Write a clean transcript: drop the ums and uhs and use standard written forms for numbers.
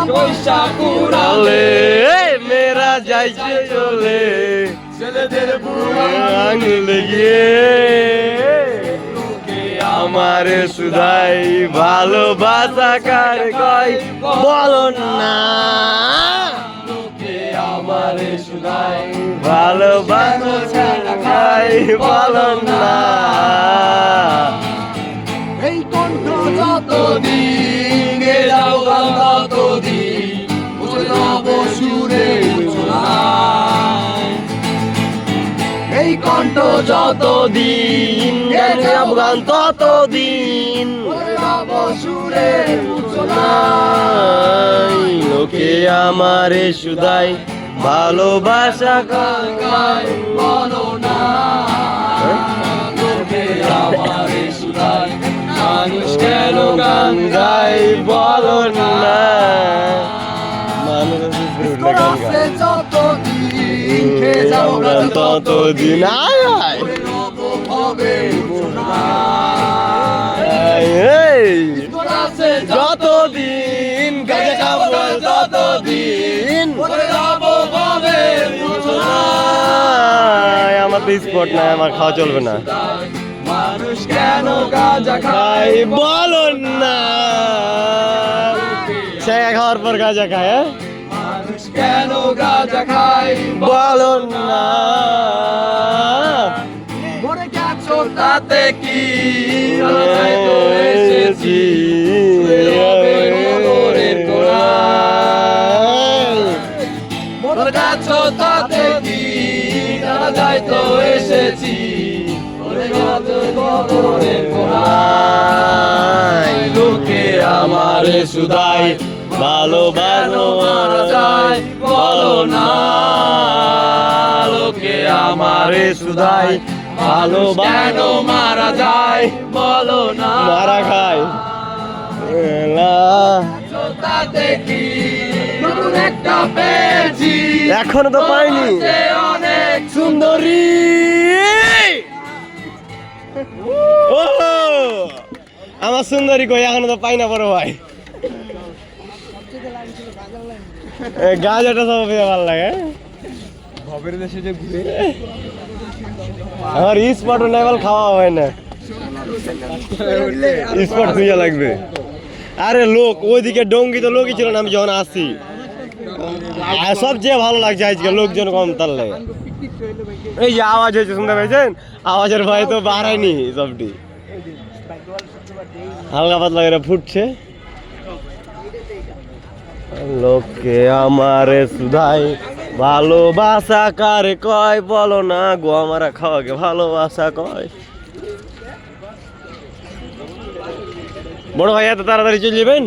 পয়সা কুড়ালে মেরা যাইছে চলে ছেলেদের বুড়ো আঙুল গিয়ে আমারে সুধাই ভালোবাসা কার কয় বলো না আমারে সুধাই ভালোবাসা কার বলো না এই কণ্ঠ যতদিন গে যাও ততদিন সুরে এই কণ্ঠ যতদিন গে যাও ততদিন সুরে লোকে আমারে সুধাই ভালোবাসা কার বলো না লোকে আমারে সুধাই মানুষ কেন গান গাই বলো না ততদিন যতদিন ততদিন আমার তো স্পট নাই আমার খাওয়া চলবে না মানুষ কেন গাঁজা খায় বলো না সে খাওয়ার পর গাঁজা খায় মানুষ কেন গাঁজা খায় বলো না মরে গেছো তাতে কি এসেছি মরে গেছো তাতে কি যাই তো এসেছি লোকে আমারে সুধাই ভালোবাসো মারা যায় বলো না লোকে আমারে সুধাই ভালোবাসো মারা যায় বলো না মারা খায় একটা পেয়েছি এখনো তো পাইনি অনেক সুন্দরী আমার সুন্দরী কই এখনো তো পাই না বড় ভাই গাঁজাটা সব ভালো লাগে আমার স্পট নেভাল খাওয়া হয় না স্পট খুঁজে লাগবে আরে লোক ওইদিকে ডঙ্গি তো লোকই ছিল না আমি যখন আসি সবচেয়ে ভালো লাগছে আজকে লোকজন কম তার লাগে এই যে আওয়াজ হয়েছে শুনতে পেয়েছেন আওয়াজের ভয় তো বাড়ায়নি সবটি হালকা পাতলা করে ফুটছে লোকে আমারে সুধাই ভালোবাসা কারে কয় বলো না গো আমারা খাওয়াকে ভালোবাসা কয় বড় ভাই এত তাড়াতাড়ি চলে যাবেন